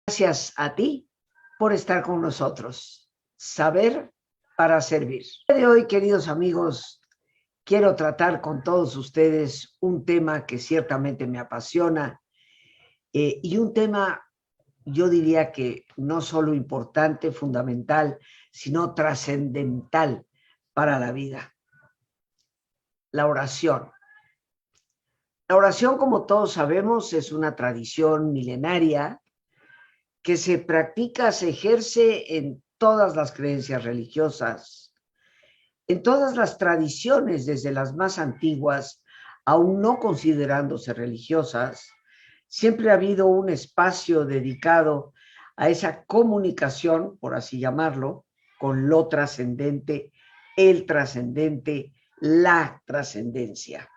Gracias a ti por estar con nosotros. Saber para servir. El día de hoy, queridos amigos, quiero tratar con todos ustedes un tema que ciertamente me apasiona y un tema, yo diría que no solo importante, fundamental, sino trascendental para la vida. La oración. La oración, como todos sabemos, es una tradición milenaria que se practica, se ejerce en todas las creencias religiosas, en todas las tradiciones, desde las más antiguas, aún no considerándose religiosas. Siempre ha habido un espacio dedicado a esa comunicación, por así llamarlo, con lo trascendente, el trascendente, la trascendencia.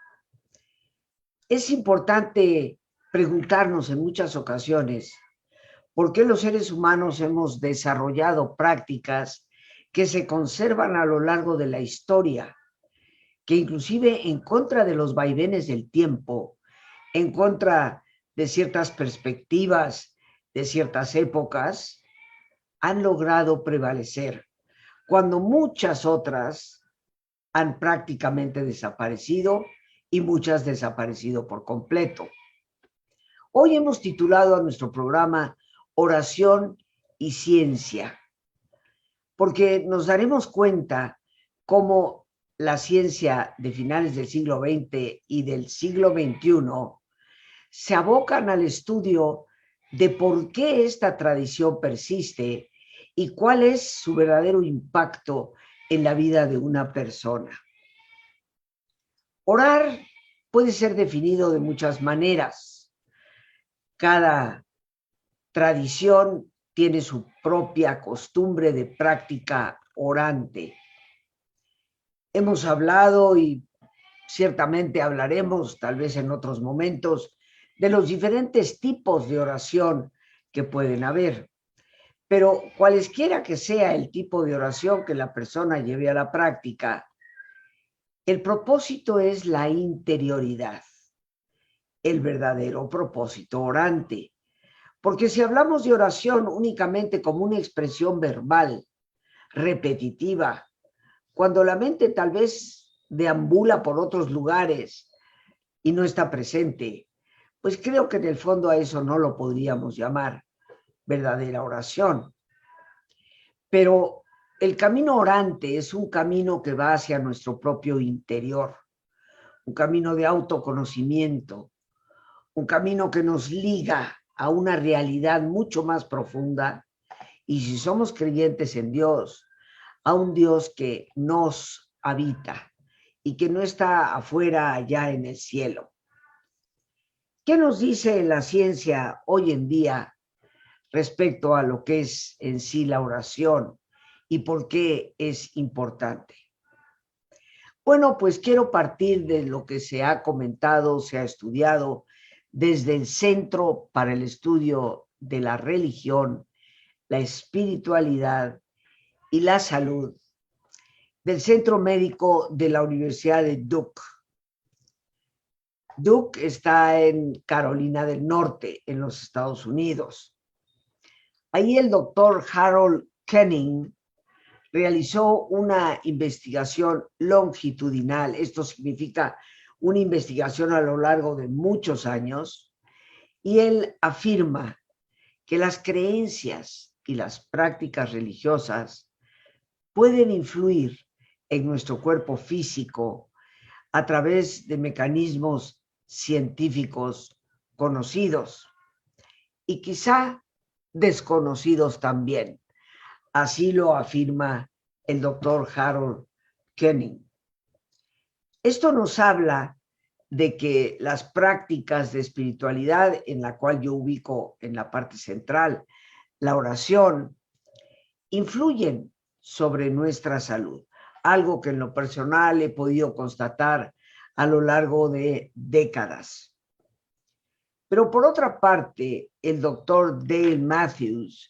Es importante preguntarnos en muchas ocasiones por qué los seres humanos hemos desarrollado prácticas que se conservan a lo largo de la historia, que inclusive en contra de los vaivenes del tiempo, en contra de ciertas perspectivas, de ciertas épocas, han logrado prevalecer, cuando muchas otras han prácticamente desaparecido y muchas desaparecido por completo. Hoy hemos titulado a nuestro programa Oración y Ciencia, porque nos daremos cuenta cómo la ciencia de finales del siglo XX y del siglo XXI se abocan al estudio de por qué esta tradición persiste y cuál es su verdadero impacto en la vida de una persona. Orar puede ser definido de muchas maneras. Cada tradición tiene su propia costumbre de práctica orante. Hemos hablado y ciertamente hablaremos, tal vez en otros momentos, de los diferentes tipos de oración que pueden haber. Pero cualesquiera que sea el tipo de oración que la persona lleve a la práctica, el propósito es la interioridad, el verdadero propósito orante. Porque si hablamos de oración únicamente como una expresión verbal, repetitiva, cuando la mente tal vez deambula por otros lugares y no está presente, pues creo que en el fondo a eso no lo podríamos llamar verdadera oración. Pero el camino orante es un camino que va hacia nuestro propio interior, un camino de autoconocimiento, un camino que nos liga a una realidad mucho más profunda, y si somos creyentes en Dios, a un Dios que nos habita y que no está afuera allá en el cielo. ¿Qué nos dice la ciencia hoy en día respecto a lo que es en sí la oración y por qué es importante? Bueno, pues quiero partir de lo que se ha comentado, se ha estudiado desde el Centro para el Estudio de la Religión, la Espiritualidad y la Salud, del Centro Médico de la Universidad de Duke. Duke está en Carolina del Norte, en los Estados Unidos. Ahí el doctor Harold Kenning realizó una investigación longitudinal. Esto significa una investigación a lo largo de muchos años, y él afirma que las creencias y las prácticas religiosas pueden influir en nuestro cuerpo físico a través de mecanismos científicos conocidos y quizá desconocidos también. Así lo afirma el doctor Harold Kenning. Esto nos habla de que las prácticas de espiritualidad, en la cual yo ubico en la parte central la oración, influyen sobre nuestra salud, algo que en lo personal he podido constatar a lo largo de décadas. Pero por otra parte, el doctor Dale Matthews,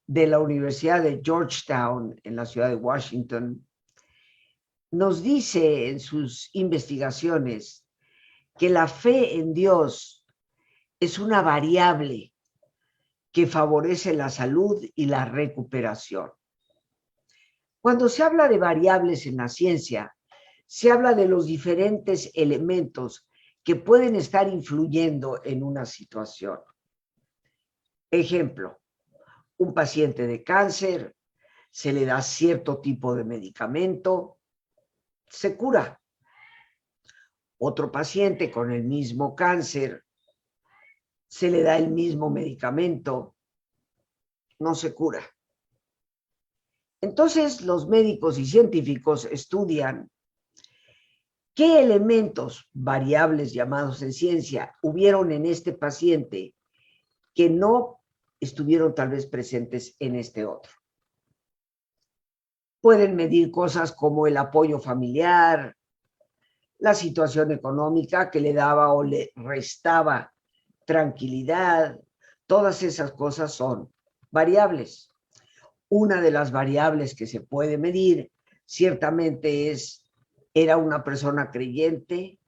de la Universidad de Georgetown, en la ciudad de Washington, nos dice en sus investigaciones que la fe en Dios es una variable que favorece la salud y la recuperación. Cuando se habla de variables en la ciencia, se habla de los diferentes elementos que pueden estar influyendo en una situación. Ejemplo, un paciente de cáncer, se le da cierto tipo de medicamento, se cura. Otro paciente con el mismo cáncer, se le da el mismo medicamento, no se cura. Entonces, los médicos y científicos estudian qué elementos variables llamados en ciencia hubieron en este paciente que no estuvieron tal vez presentes en este otro. Pueden medir cosas como el apoyo familiar, la situación económica que le daba o le restaba tranquilidad. Todas esas cosas son variables. Una de las variables que se puede medir ciertamente es, ¿era una persona creyente?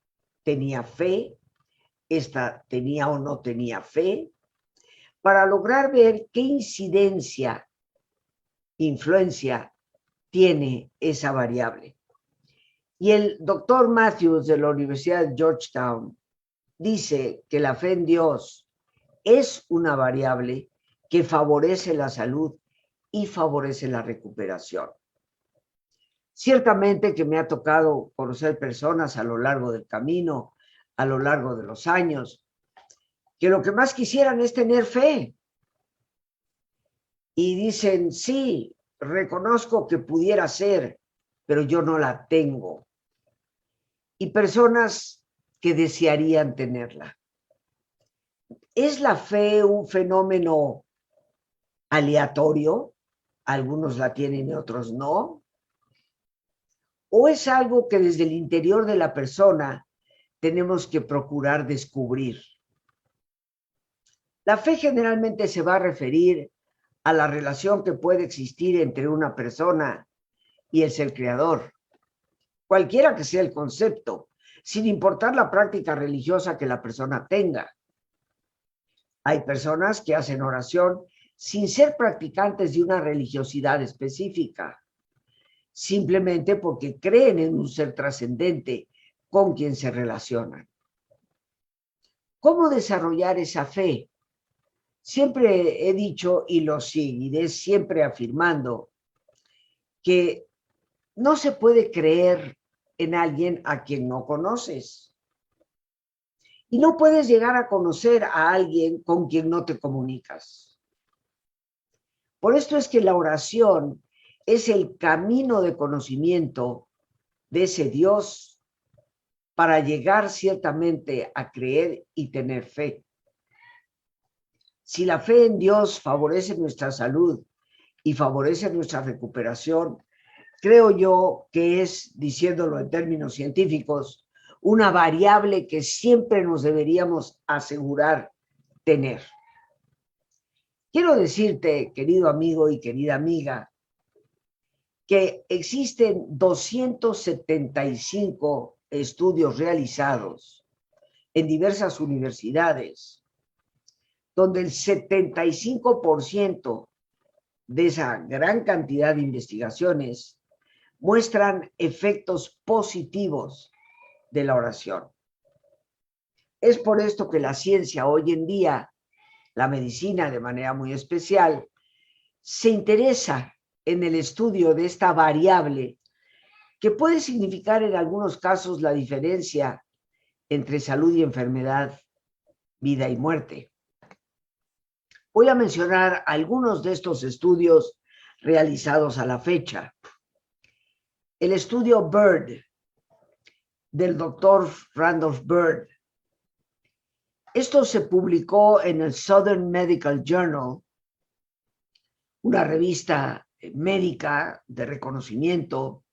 ¿Tenía fe? ¿Esta tenía o no tenía fe? Para lograr ver qué incidencia, influencia tiene esa variable. Y el doctor Matthews de la Universidad de Georgetown dice que la fe en Dios es una variable que favorece la salud y favorece la recuperación. Ciertamente que me ha tocado conocer personas a lo largo del camino, a lo largo de los años, que lo que más quisieran es tener fe. Y dicen, sí, reconozco que pudiera ser, pero yo no la tengo. Y personas que desearían tenerla. ¿Es la fe un fenómeno aleatorio? Algunos la tienen y otros no. ¿O es algo que desde el interior de la persona tenemos que procurar descubrir? La fe generalmente se va a referir a la relación que puede existir entre una persona y el ser creador, cualquiera que sea el concepto, sin importar la práctica religiosa que la persona tenga. Hay personas que hacen oración sin ser practicantes de una religiosidad específica, simplemente porque creen en un ser trascendente con quien se relacionan. ¿Cómo desarrollar esa fe? Siempre he dicho y lo seguiré siempre afirmando que no se puede creer en alguien a quien no conoces. Y no puedes llegar a conocer a alguien con quien no te comunicas. Por esto es que la oración es el camino de conocimiento de ese Dios para llegar ciertamente a creer y tener fe. Si la fe en Dios favorece nuestra salud y favorece nuestra recuperación, creo yo que es, diciéndolo en términos científicos, una variable que siempre nos deberíamos asegurar tener. Quiero decirte, querido amigo y querida amiga, que existen 275 estudios realizados en diversas universidades, donde el 75% de esa gran cantidad de investigaciones muestran efectos positivos de la oración. Es por esto que la ciencia hoy en día, la medicina de manera muy especial, se interesa en el estudio de esta variable que puede significar en algunos casos la diferencia entre salud y enfermedad, vida y muerte. Voy a mencionar algunos de estos estudios realizados a la fecha. El estudio Bird del doctor Randolph Bird. Esto se publicó en el Southern Medical Journal, una revista médica de reconocimiento,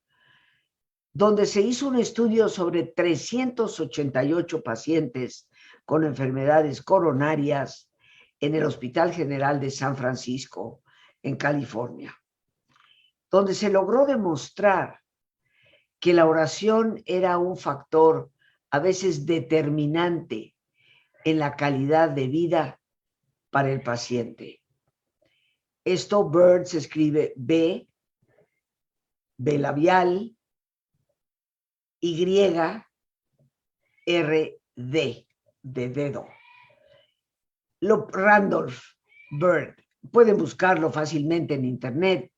donde se hizo un estudio sobre 388 pacientes con enfermedades coronarias en el Hospital General de San Francisco, en California, donde se logró demostrar que la oración era un factor a veces determinante en la calidad de vida para el paciente. Esto, Bird, se escribe B, B labial, Y, R, D, de dedo. Randolph Bird. Pueden buscarlo fácilmente en internet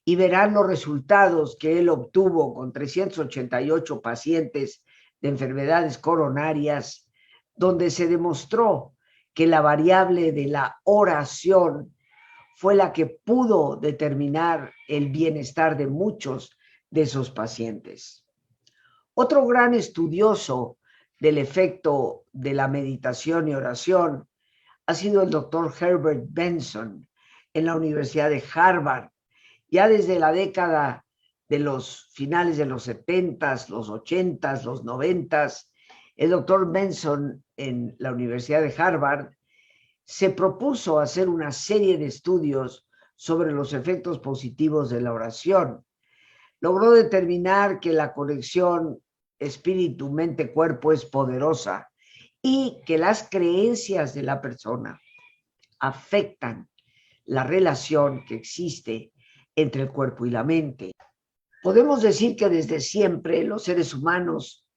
y verán los resultados que él obtuvo con 388 pacientes de enfermedades coronarias, donde se demostró que la variable de la oración fue la que pudo determinar el bienestar de muchos de esos pacientes. Otro gran estudioso del efecto de la meditación y oración ha sido el doctor Herbert Benson en la Universidad de Harvard. Ya desde la década de los finales de los 70s, los 80s, los 90s, el doctor Benson en la Universidad de Harvard se propuso hacer una serie de estudios sobre los efectos positivos de la oración. Logró determinar que la conexión espíritu, mente, cuerpo es poderosa y que las creencias de la persona afectan la relación que existe entre el cuerpo y la mente. Podemos decir que desde siempre los seres humanos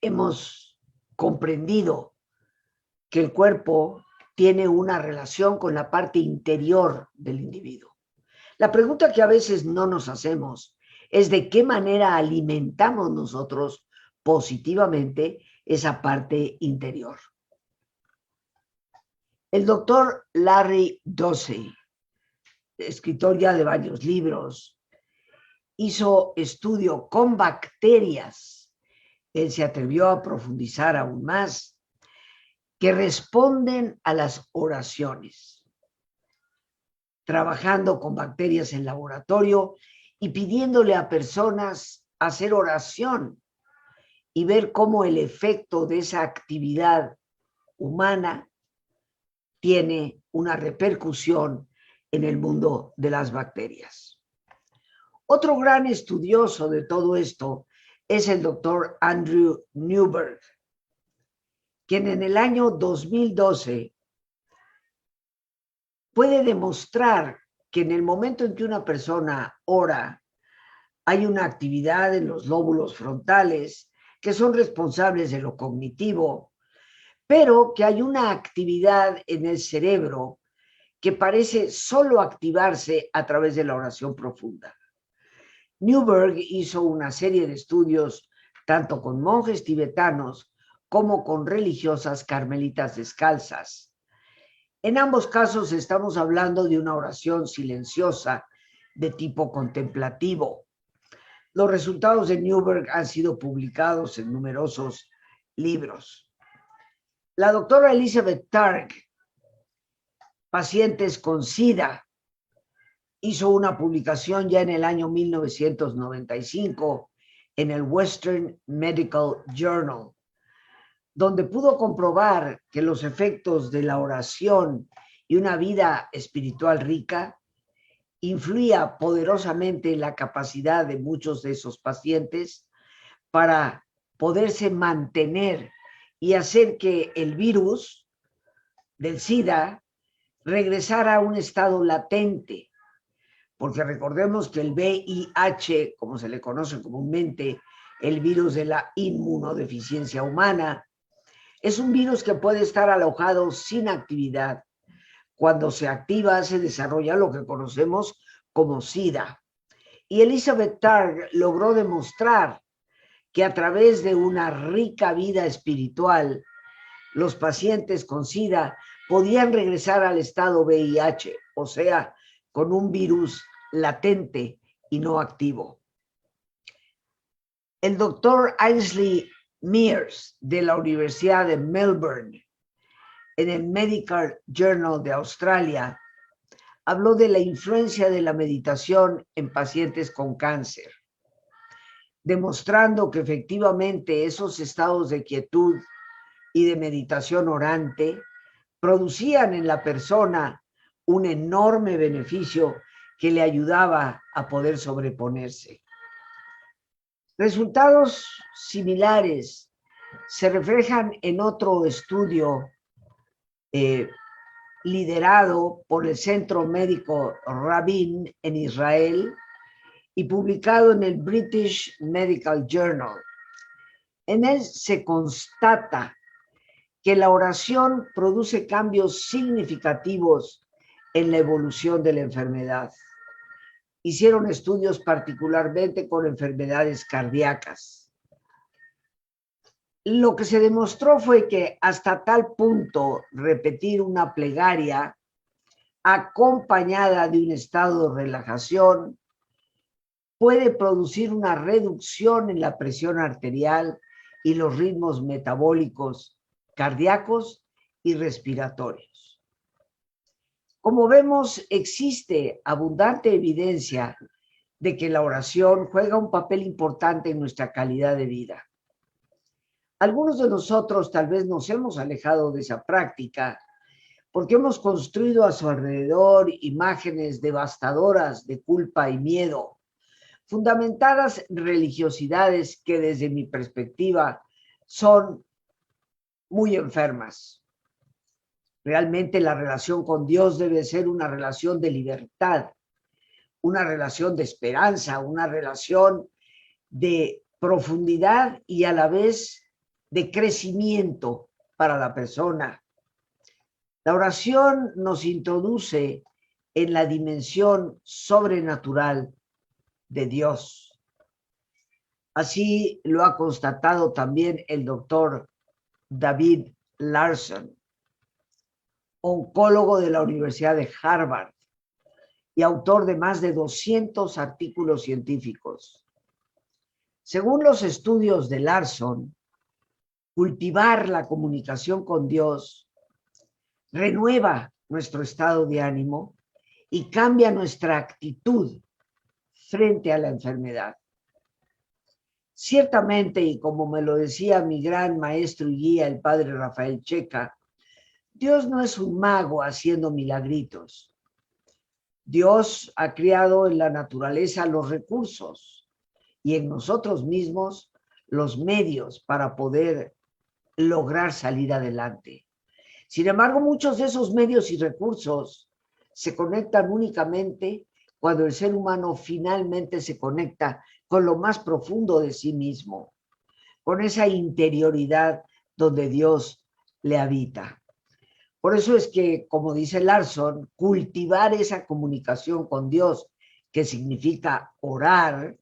hemos comprendido que el cuerpo tiene una relación con la parte interior del individuo. La pregunta que a veces no nos hacemos es de qué manera alimentamos nosotros positivamente esa parte interior. El doctor Larry Dossey, escritor ya de varios libros, hizo estudio con bacterias. Él se atrevió a profundizar aún más, que responden a las oraciones, trabajando con bacterias en laboratorio y pidiéndole a personas hacer oración y ver cómo el efecto de esa actividad humana tiene una repercusión en el mundo de las bacterias. Otro gran estudioso de todo esto es el doctor Andrew Newberg, quien en el año 2012 puede demostrar que en el momento en que una persona ora, hay una actividad en los lóbulos frontales que son responsables de lo cognitivo, pero que hay una actividad en el cerebro que parece solo activarse a través de la oración profunda. Newberg hizo una serie de estudios tanto con monjes tibetanos como con religiosas carmelitas descalzas. En ambos casos estamos hablando de una oración silenciosa de tipo contemplativo. Los resultados de Newberg han sido publicados en numerosos libros. La doctora Elizabeth Targ, pacientes con SIDA, hizo una publicación ya en el año 1995 en el Western Medical Journal, donde pudo comprobar que los efectos de la oración y una vida espiritual rica influía poderosamente en la capacidad de muchos de esos pacientes para poderse mantener y hacer que el virus del SIDA regresara a un estado latente, porque recordemos que el VIH, como se le conoce comúnmente, el virus de la inmunodeficiencia humana, es un virus que puede estar alojado sin actividad. Cuando se activa, se desarrolla lo que conocemos como SIDA. Y Elizabeth Targ logró demostrar que a través de una rica vida espiritual, los pacientes con SIDA podían regresar al estado VIH, o sea, con un virus latente y no activo. El doctor Ainsley Mears de la Universidad de Melbourne, en el Medical Journal de Australia, habló de la influencia de la meditación en pacientes con cáncer, demostrando que efectivamente esos estados de quietud y de meditación orante producían en la persona un enorme beneficio que le ayudaba a poder sobreponerse. Resultados similares se reflejan en otro estudio liderado por el Centro Médico Rabin en Israel y publicado en el British Medical Journal. En él se constata que la oración produce cambios significativos en la evolución de la enfermedad. Hicieron estudios particularmente con enfermedades cardíacas. Lo que se demostró fue que hasta tal punto repetir una plegaria acompañada de un estado de relajación puede producir una reducción en la presión arterial y los ritmos metabólicos cardíacos y respiratorios. Como vemos, existe abundante evidencia de que la oración juega un papel importante en nuestra calidad de vida. Algunos de nosotros tal vez nos hemos alejado de esa práctica porque hemos construido a su alrededor imágenes devastadoras de culpa y miedo, fundamentadas en religiosidades que desde mi perspectiva son muy enfermas. Realmente la relación con Dios debe ser una relación de libertad, una relación de esperanza, una relación de profundidad y a la vez de crecimiento para la persona. La oración nos introduce en la dimensión sobrenatural de Dios. Así lo ha constatado también el doctor David Larson, oncólogo de la Universidad de Harvard y autor de más de 200 artículos científicos. Según los estudios de Larson, cultivar la comunicación con Dios renueva nuestro estado de ánimo y cambia nuestra actitud frente a la enfermedad. Ciertamente, y como me lo decía mi gran maestro y guía, el padre Rafael Checa, Dios no es un mago haciendo milagritos. Dios ha creado en la naturaleza los recursos y en nosotros mismos los medios para poder lograr salir adelante. Sin embargo, muchos de esos medios y recursos se conectan únicamente cuando el ser humano finalmente se conecta con lo más profundo de sí mismo, con esa interioridad donde Dios le habita. Por eso es que, como dice Larson, cultivar esa comunicación con Dios, que significa orar,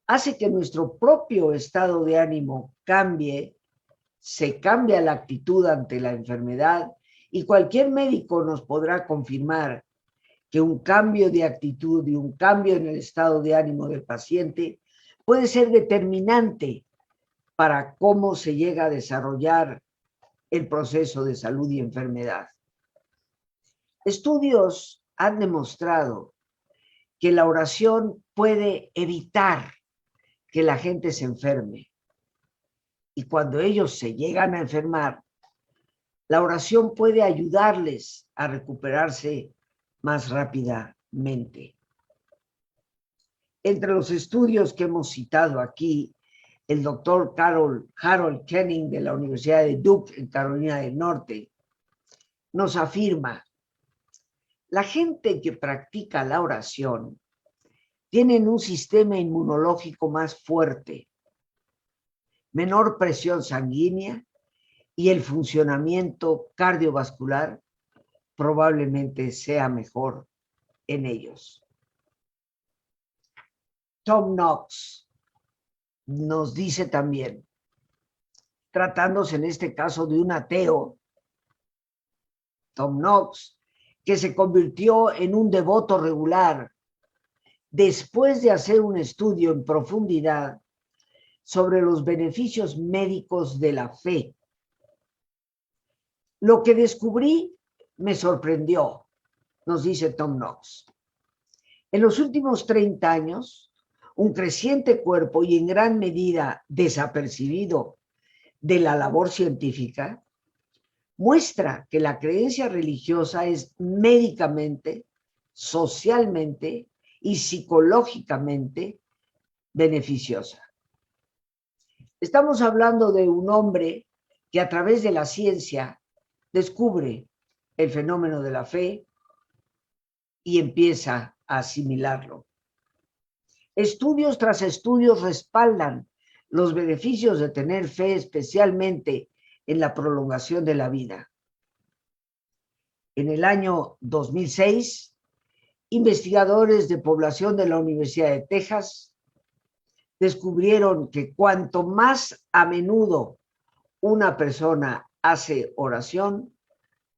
hace que nuestro propio estado de ánimo cambie, se cambia la actitud ante la enfermedad y cualquier médico nos podrá confirmar que un cambio de actitud y un cambio en el estado de ánimo del paciente puede ser determinante para cómo se llega a desarrollar el proceso de salud y enfermedad. Estudios han demostrado que la oración puede evitar que la gente se enferme. Y cuando ellos se llegan a enfermar, la oración puede ayudarles a recuperarse más rápidamente. Entre los estudios que hemos citado aquí, el doctor Harold Kenning de la Universidad de Duke en Carolina del Norte nos afirma: la gente que practica la oración tienen un sistema inmunológico más fuerte, menor presión sanguínea y el funcionamiento cardiovascular probablemente sea mejor en ellos. Tom Knox nos dice también, tratándose en este caso de un ateo, Tom Knox, que se convirtió en un devoto regular después de hacer un estudio en profundidad sobre los beneficios médicos de la fe. Lo que descubrí me sorprendió, nos dice Tom Knox. En los últimos 30 años, un creciente cuerpo y en gran medida desapercibido de la labor científica muestra que la creencia religiosa es médicamente, socialmente y psicológicamente beneficiosa. Estamos hablando de un hombre que a través de la ciencia descubre el fenómeno de la fe y empieza a asimilarlo. Estudios tras estudios respaldan los beneficios de tener fe, especialmente en la prolongación de la vida. En el año 2006, investigadores de población de la Universidad de Texas descubrieron que cuanto más a menudo una persona hace oración,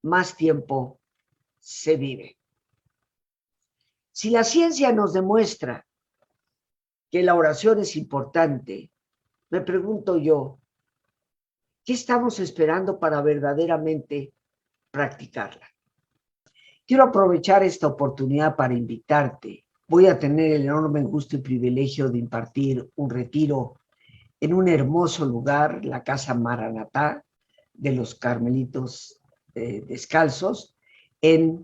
más tiempo se vive. Si la ciencia nos demuestra que la oración es importante, me pregunto yo, ¿qué estamos esperando para verdaderamente practicarla? Quiero aprovechar esta oportunidad para invitarte. Voy a tener el enorme gusto y privilegio de impartir un retiro en un hermoso lugar, la Casa Maranatá de los Carmelitos Descalzos, en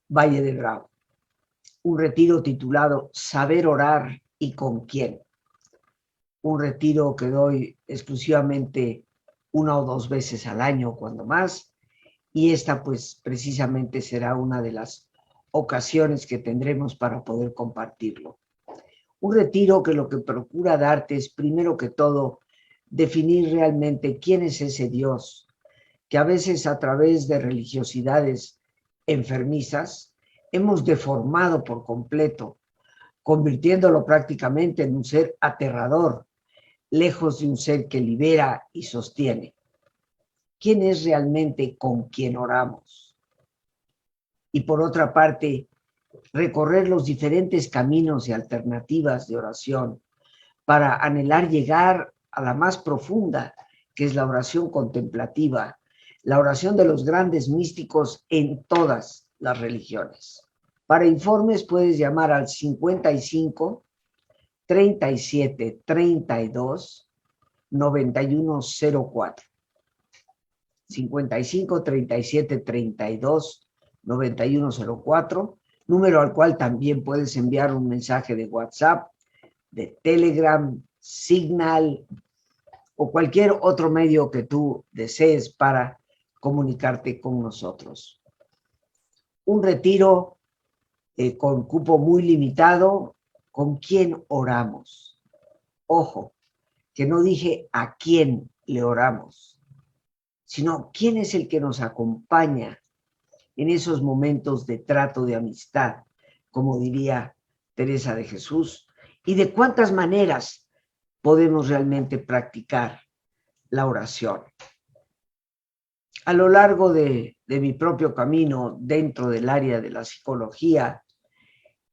Valle de Bravo. Un retiro titulado Saber orar y con quién. Un retiro que doy exclusivamente 1 o 2 veces al año, cuando más, y esta pues precisamente será una de las ocasiones que tendremos para poder compartirlo. Un retiro que lo que procura darte es, primero que todo, definir realmente quién es ese Dios, que a veces a través de religiosidades enfermizas hemos deformado por completo, convirtiéndolo prácticamente en un ser aterrador, lejos de un ser que libera y sostiene. ¿Quién es realmente con quien oramos? Y por otra parte, recorrer los diferentes caminos y alternativas de oración para anhelar llegar a la más profunda, que es la oración contemplativa, la oración de los grandes místicos en todas las religiones. Para informes puedes llamar al 55 37 32 9104. 55 37 32 9104, número al cual también puedes enviar un mensaje de WhatsApp, de Telegram, Signal o cualquier otro medio que tú desees para comunicarte con nosotros. Un retiro con cupo muy limitado. ¿Con quién oramos? Ojo, que no dije a quién le oramos, sino quién es el que nos acompaña en esos momentos de trato de amistad, como diría Teresa de Jesús, y de cuántas maneras podemos realmente practicar la oración. A lo largo de mi propio camino dentro del área de la psicología,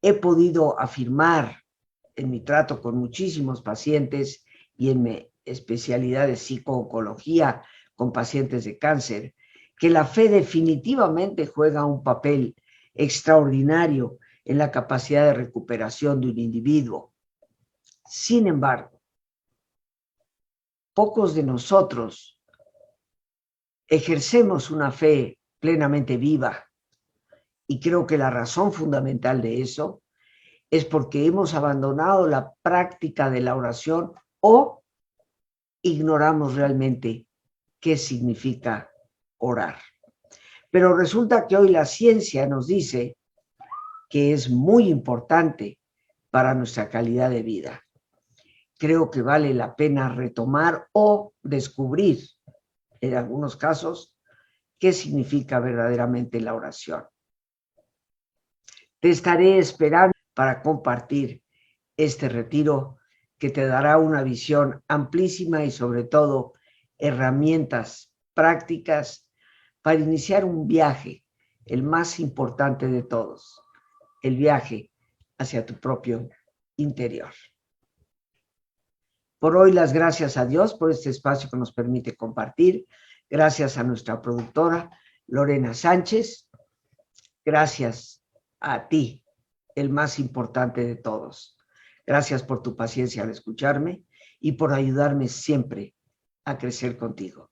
he podido afirmar en mi trato con muchísimos pacientes y en mi especialidad de psico-oncología con pacientes de cáncer, que la fe definitivamente juega un papel extraordinario en la capacidad de recuperación de un individuo. Sin embargo, pocos de nosotros ejercemos una fe plenamente viva, y creo que la razón fundamental de eso es porque hemos abandonado la práctica de la oración o ignoramos realmente qué significa orar. Pero resulta que hoy la ciencia nos dice que es muy importante para nuestra calidad de vida. Creo que vale la pena retomar o descubrir, en algunos casos, qué significa verdaderamente la oración. Te estaré esperando para compartir este retiro que te dará una visión amplísima y sobre todo herramientas prácticas para iniciar un viaje, el más importante de todos, el viaje hacia tu propio interior. Por hoy, las gracias a Dios por este espacio que nos permite compartir. Gracias a nuestra productora, Lorena Sánchez. Gracias a ti, el más importante de todos. Gracias por tu paciencia al escucharme y por ayudarme siempre a crecer contigo.